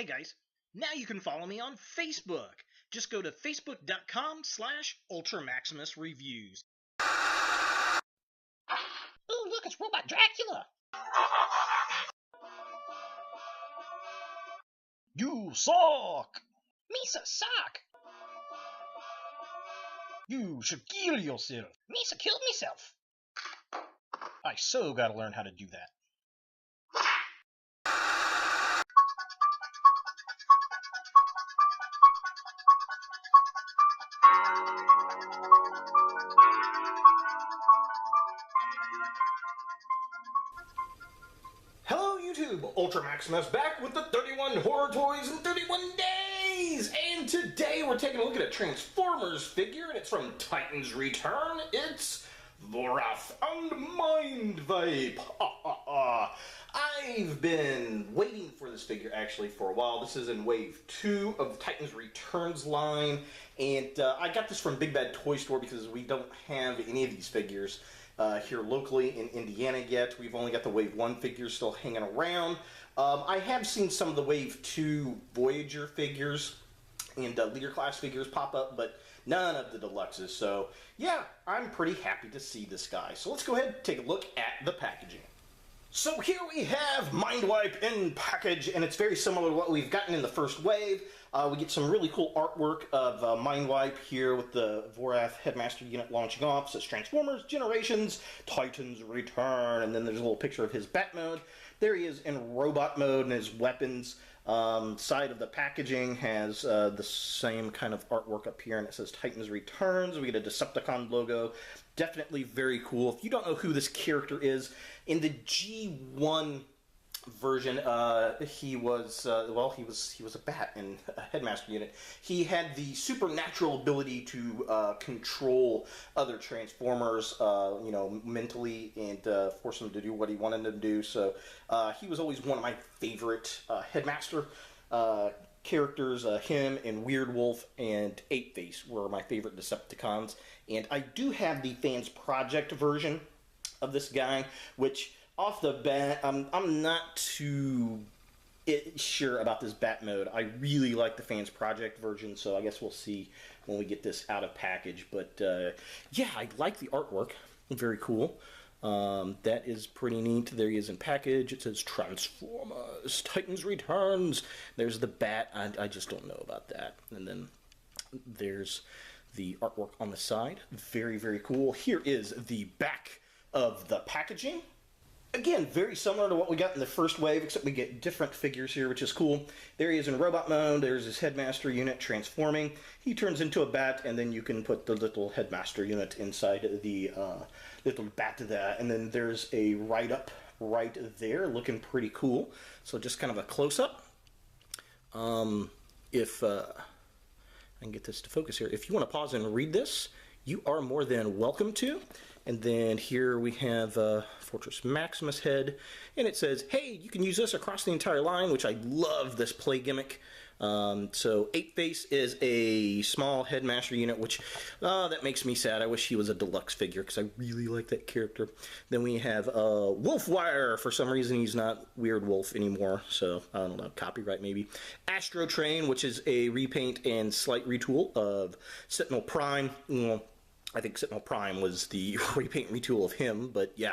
Hey guys, now you can follow me on Facebook. Just go to facebook.com/UltraMaximusReviews. Ooh, look, it's Robot Dracula! You suck! Misa suck! You should kill yourself. Misa killed myself! I so gotta learn how to do that. Hello YouTube, Ultra Maximus back with the 31 horror toys in 31 days! And today we're taking a look at a Transformers figure, and it's from Titan's Return. It's Vorath and Mindwipe. I've been waiting for this figure actually for a while. This is in wave 2 of the Titan's Returns line, and I got this from Big Bad Toy Store because we don't have any of these figures here locally in Indiana yet. We've only got the Wave 1 figures still hanging around. I have seen some of the Wave 2 Voyager figures and Leader Class figures pop up, but none of the deluxes. So, yeah, I'm pretty happy to see this guy. So let's go ahead and take a look at the packaging. So here we have Mindwipe in package, and it's very similar to what we've gotten in the first wave. We get some really cool artwork of Mindwipe here with the Vorath Headmaster unit launching off. It says Transformers, Generations, Titans Return, and then there's a little picture of his bat mode. There he is in robot mode, and his weapons side of the packaging has the same kind of artwork up here, and it says Titans Returns. We get a Decepticon logo. Definitely very cool. If you don't know who this character is, in the G1 version, he was a bat in a Headmaster unit. He had the supernatural ability to control other Transformers, mentally, and force them to do what he wanted them to do. So he was always one of my favorite Headmaster characters. Him and Weird Wolf and Ape-Face were my favorite Decepticons. And I do have the Fans Project version of this guy, which off the bat, I'm not too sure about this bat mode. I really like the Fans Project version, so I guess we'll see when we get this out of package. But yeah, I like the artwork. Very cool. That is pretty neat. There he is in package. It says Transformers, Titans Returns. There's the bat. I just don't know about that. And then there's the artwork on the side. Very, very cool. Here is the back of the packaging. Again, very similar to what we got in the first wave, except we get different figures here, which is cool. There he is in robot mode. There's his Headmaster unit transforming. He turns into a bat, and then you can put the little Headmaster unit inside the little bat there. And then there's a write-up right there, looking pretty cool. So just kind of a close-up. If I can get this to focus here. If you want to pause and read this, you are more than welcome to. And then here we have Fortress Maximus head, and it says, hey, you can use this across the entire line, which I love this play gimmick. So Ape-Face is a small Headmaster unit, which that makes me sad. I wish he was a deluxe figure because I really like that character. Then we have Wolfwire. For some reason, he's not Weird Wolf anymore, so I don't know, copyright maybe. Astro Train, which is a repaint and slight retool of Sentinel Prime. Well, I think Sentinel Prime was the repaint retool of him, but yeah.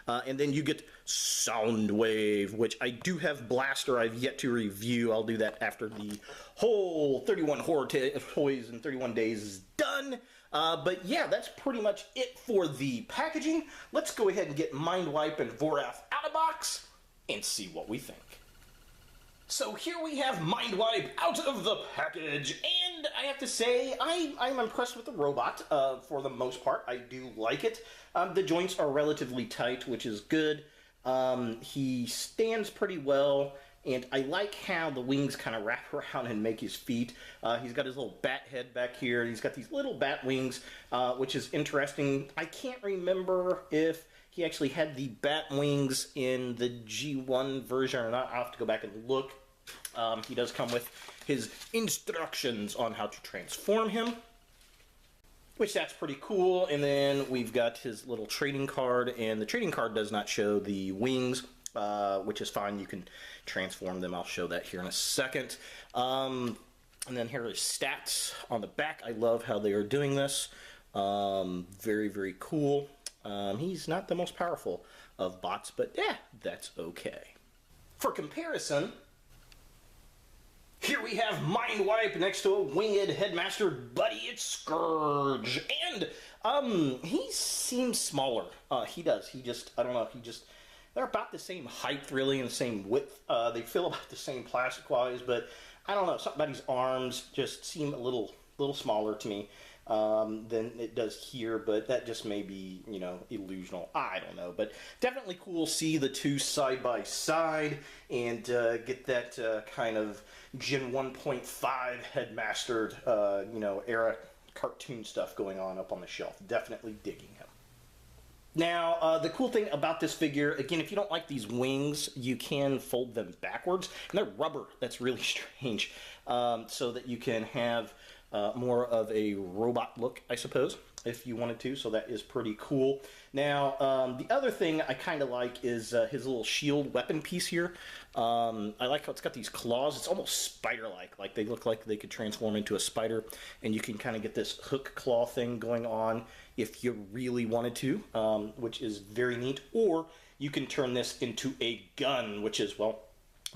And then you get Soundwave, which I do have Blaster I've yet to review. I'll do that after the whole 31 horror toys in 31 days is done. But yeah, that's pretty much it for the packaging. Let's go ahead and get Mindwipe and Vorath out of box and see what we think. So here we have Mindwipe out of the package, and I have to say, I'm impressed with the robot for the most part. I do like it. The joints are relatively tight, which is good. He stands pretty well, and I like how the wings kind of wrap around and make his feet. He's got his little bat head back here, and he's got these little bat wings, which is interesting. I can't remember if he actually had the bat wings in the G1 version or not. I'll have to go back and look. He does come with his instructions on how to transform him, which that's pretty cool. And then we've got his little trading card, and the trading card does not show the wings which is fine. You can transform them. I'll show that here in a second. And then here are his stats on the back. I love how they are doing this. Very, very cool. He's not the most powerful of bots, but yeah, that's okay. For comparison, here we have Mindwipe next to a winged headmaster buddy. It's Scourge. And he seems smaller. He does. I don't know, they're about the same height, really, and the same width. They feel about the same plastic-wise, but I don't know, something about his arms just seem a little smaller to me than it does here, but that just may be, illusional. I don't know, but definitely cool. See the two side by side and get that kind of Gen 1.5 headmastered, era cartoon stuff going on up on the shelf. Definitely digging him. Now, the cool thing about this figure, again, if you don't like these wings, you can fold them backwards. And they're rubber. That's really strange. So that you can have more of a robot look, I suppose, if you wanted to. So that is pretty cool. Now, the other thing I kind of like is his little shield weapon piece here. I like how it's got these claws. It's almost spider-like. Like, they look like they could transform into a spider. And you can kind of get this hook claw thing going on if you really wanted to, which is very neat. Or you can turn this into a gun, which is, well,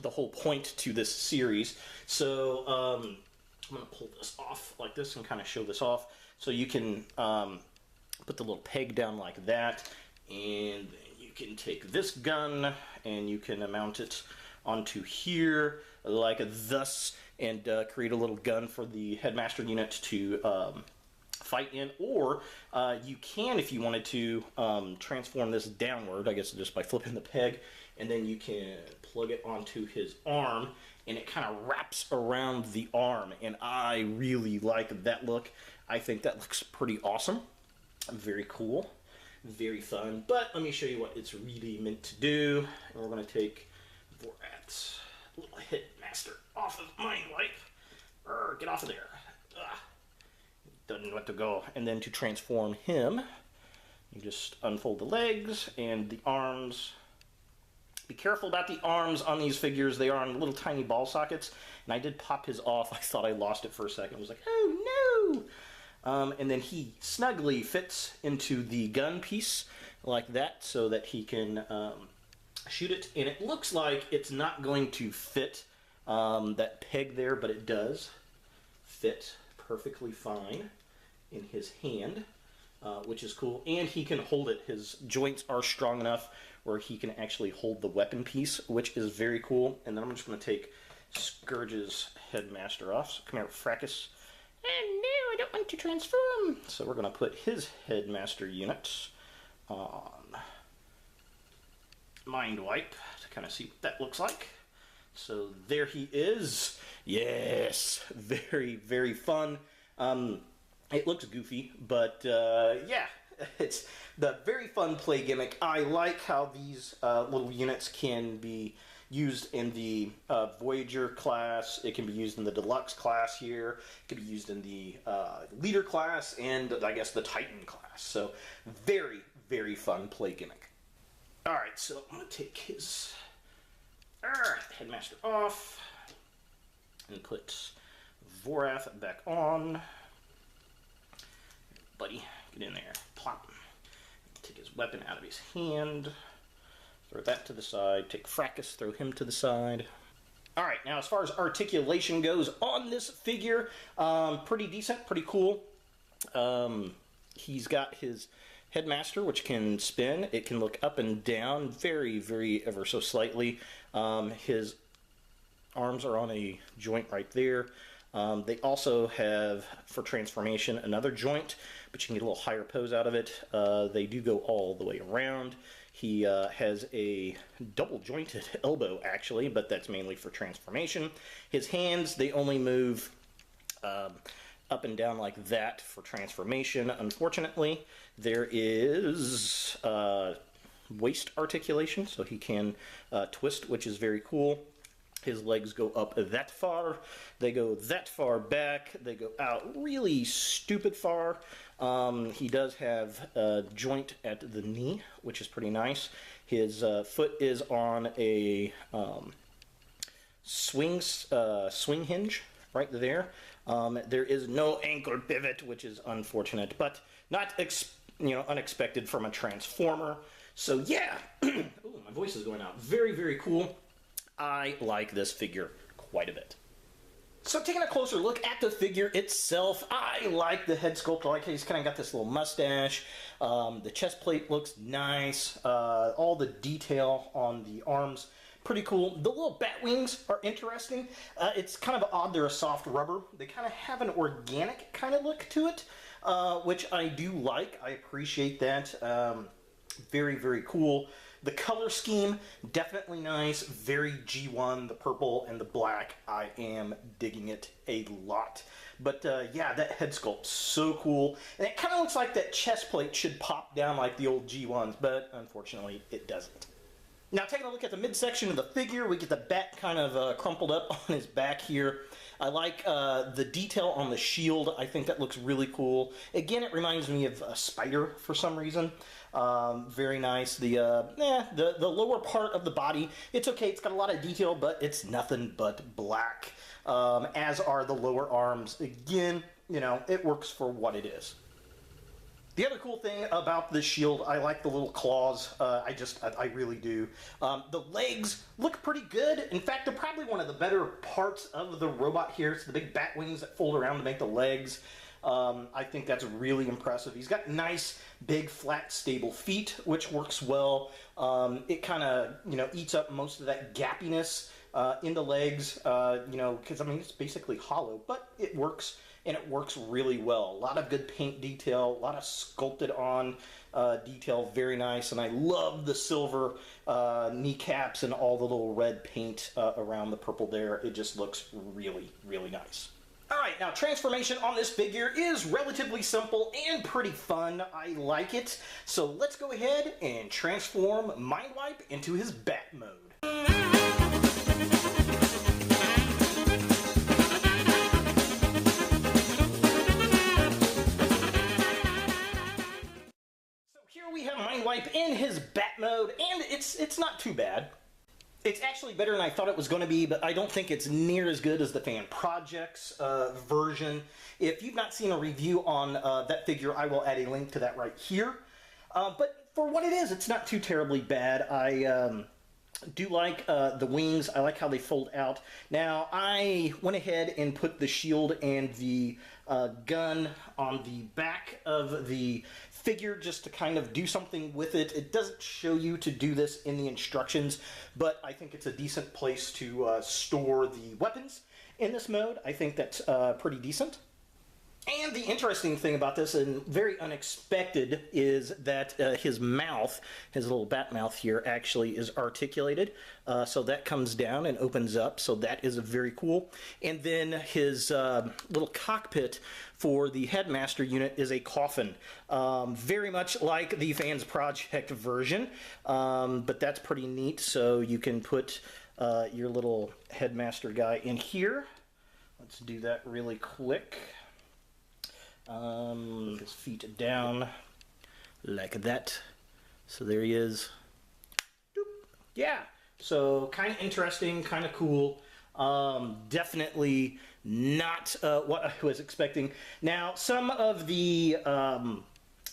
the whole point to this series. So I'm going to pull this off like this and kind of show this off. So you can put the little peg down like that, and then you can take this gun and you can mount it onto here like thus, and create a little gun for the headmaster unit to fight in. Or you can, if you wanted to, transform this downward, I guess just by flipping the peg, and then you can plug it onto his arm, and it kind of wraps around the arm, and I really like that look. I think that looks pretty awesome. Very cool. Very fun. But let me show you what it's really meant to do. And we're going to take Vorat's little headmaster off of Mindwipe. Get off of there. Doesn't know where to go. And then to transform him, you just unfold the legs and the arms. Be careful about the arms on these figures. They are on little tiny ball sockets. And I did pop his off. I thought I lost it for a second. I was like, oh no! And then he snugly fits into the gun piece like that so that he can shoot it. And it looks like it's not going to fit that peg there, but it does fit perfectly fine in his hand, which is cool. And he can hold it. His joints are strong enough where he can actually hold the weapon piece, which is very cool. And then I'm just going to take Scourge's headmaster off. So come here, Fracas. And no, I don't want to transform. So we're going to put his headmaster unit on Mindwipe to kind of see what that looks like. So there he is. Yes, very, very fun. It looks goofy, but yeah, it's the very fun play gimmick. I like how these little units can be used in the Voyager class. It can be used in the Deluxe class here. It can be used in the Leader class and, I guess, the Titan class. So very, very fun play gimmick. Alright, so I'm going to take his headmaster off and put Vorath back on. Buddy, get in there. Plop. Take his weapon out of his hand. Throw that to the side. Take Fracas, throw him to the side. Alright, now as far as articulation goes on this figure, pretty decent, pretty cool. He's got his headmaster, which can spin. It can look up and down very, very ever so slightly. His arms are on a joint right there. They also have, for transformation, another joint, but you can get a little higher pose out of it. They do go all the way around. He has a double-jointed elbow, actually, but that's mainly for transformation. His hands, they only move up and down like that for transformation. Unfortunately, there is waist articulation, so he can twist, which is very cool. His legs go up that far, they go that far back, they go out really stupid far. He does have a joint at the knee, which is pretty nice. His foot is on a swing hinge right there. There is no ankle pivot, which is unfortunate, but not unexpected from a Transformer. So yeah, ooh, my voice is going out. Very, very cool. I like this figure quite a bit. So taking a closer look at the figure itself, I like the head sculpt. I like how he's kind of got this little mustache. The chest plate looks nice. All the detail on the arms, pretty cool. The little bat wings are interesting. It's kind of odd they're a soft rubber. They kind of have an organic kind of look to it, which I do like. I appreciate that. Very, very cool. The color scheme, definitely nice. Very G1, the purple and the black. I am digging it a lot. But yeah, that head sculpt's so cool. And it kind of looks like that chest plate should pop down like the old G1s, but unfortunately it doesn't. Now taking a look at the midsection of the figure, we get the bat kind of crumpled up on his back here. I like the detail on the shield. I think that looks really cool. Again, it reminds me of a spider for some reason. Very nice. The lower part of the body, it's okay. It's got a lot of detail, but it's nothing but black. As are the lower arms. Again, it works for what it is. The other cool thing about this shield, I like the little claws. I really do. The legs look pretty good. In fact, they're probably one of the better parts of the robot here. It's the big bat wings that fold around to make the legs. I think that's really impressive. He's got nice, big, flat, stable feet, which works well. It kind of, eats up most of that gappiness in the legs, because, it's basically hollow, but it works. And it works really well. A lot of good paint detail, a lot of sculpted on detail, very nice. And I love the silver kneecaps and all the little red paint around the purple there. It just looks really, really nice. All right, now transformation on this figure is relatively simple and pretty fun. I like it. So let's go ahead and transform Mindwipe into his bat mode. We have Mindwipe in his bat mode, and it's not too bad. It's actually better than I thought it was going to be, but I don't think it's near as good as the Fan Projects version. If you've not seen a review on that figure, I will add a link to that right here. But for what it is, it's not too terribly bad. I do like the wings. I like how they fold out. Now, I went ahead and put the shield and the gun on the back of the figure just to kind of do something with it. It doesn't show you to do this in the instructions, but I think it's a decent place to store the weapons in this mode. I think that's pretty decent. And the interesting thing about this, and very unexpected, is that his mouth, his little bat mouth here, actually is articulated. So that comes down and opens up, so that is very cool. And then his little cockpit for the Headmaster unit is a coffin. Very much like the Fans Project version, but that's pretty neat. So you can put your little Headmaster guy in here. Let's do that really quick. His feet down like that. So there he is. Doop. Yeah. So kind of interesting, kind of cool. Definitely not what I was expecting. Now, some of the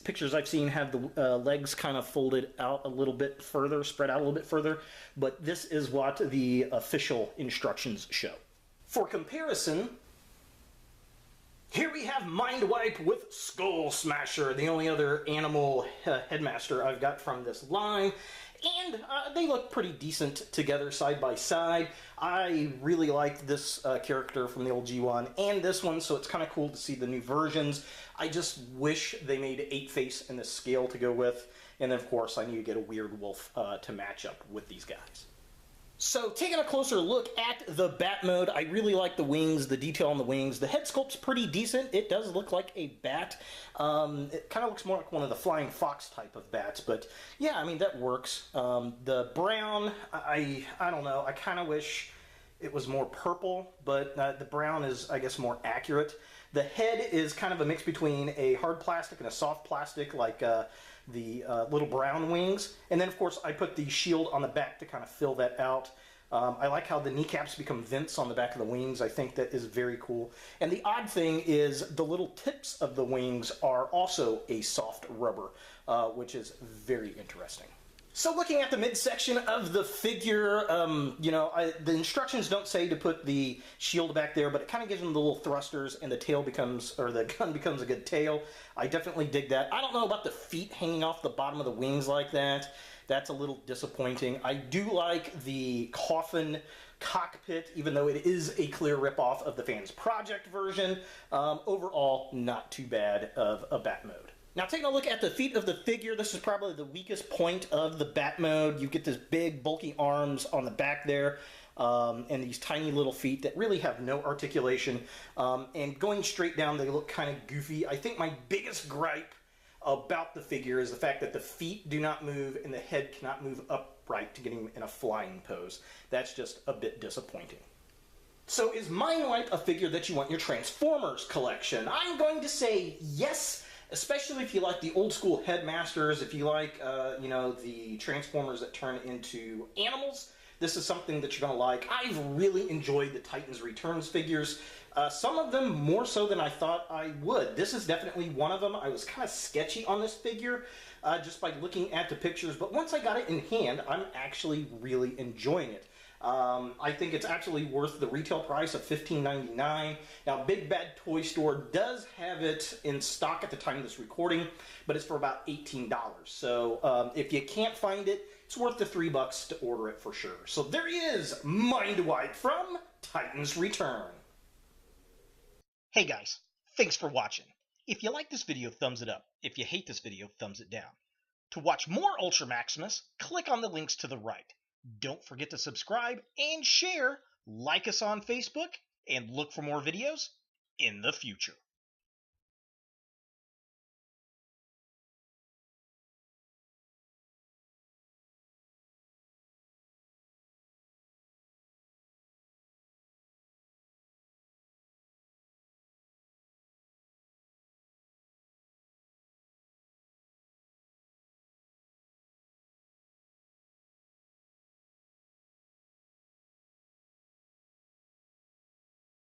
pictures I've seen have the legs kind of folded out a little bit further, spread out a little bit further, but this is what the official instructions show. For comparison, here we have Mindwipe with Skull Smasher, the only other animal headmaster I've got from this line. And they look pretty decent together side by side. I really like this character from the old G1 and this one, so it's kind of cool to see the new versions. I just wish they made 8-face in this scale to go with. And then, of course, I need to get a weird wolf to match up with these guys. So, taking a closer look at the bat mode, I really like the wings, the detail on the wings. The head sculpt's pretty decent. It does look like a bat. It kind of looks more like one of the Flying Fox type of bats, but yeah, I mean, that works. The brown, I don't know. I kind of wish it was more purple, but the brown is, I guess, more accurate. The head is kind of a mix between a hard plastic and a soft plastic, like the little brown wings. And then, of course, I put the shield on the back to kind of fill that out. I like how the kneecaps become vents on the back of the wings. I think that is very cool. And the odd thing is the little tips of the wings are also a soft rubber, which is very interesting. So looking at the midsection of the figure, the instructions don't say to put the shield back there, but it kind of gives them the little thrusters, and the tail becomes, or the gun becomes a good tail. I definitely dig that. I don't know about the feet hanging off the bottom of the wings like that. That's a little disappointing. I do like the coffin cockpit, even though it is a clear ripoff of the Fans Project version. Overall, not too bad of a bat mode. Now, taking a look at the feet of the figure, this is probably the weakest point of the bat mode. You get this big, bulky arms on the back there, and these tiny little feet that really have no articulation. And going straight down, they look kind of goofy. I think my biggest gripe about the figure is the fact that the feet do not move and the head cannot move upright to get him in a flying pose. That's just a bit disappointing. So is Mindwipe a figure that you want in your Transformers collection? I'm going to say yes, especially if you like the old school Headmasters, if you like, the Transformers that turn into animals. This is something that you're going to like. I've really enjoyed the Titans Returns figures. Some of them more so than I thought I would. This is definitely one of them. I was kind of sketchy on this figure just by looking at the pictures, but once I got it in hand, I'm actually really enjoying it. I think it's actually worth the retail price of $15.99. Now, Big Bad Toy Store does have it in stock at the time of this recording, but it's for about $18. So if you can't find it, it's worth the $3 to order it for sure. So there he is, Mindwipe from Titans Return. Hey guys, thanks for watching. If you like this video, thumbs it up. If you hate this video, thumbs it down. To watch more Ultra Maximus, click on the links to the right. Don't forget to subscribe and share, like us on Facebook, and look for more videos in the future.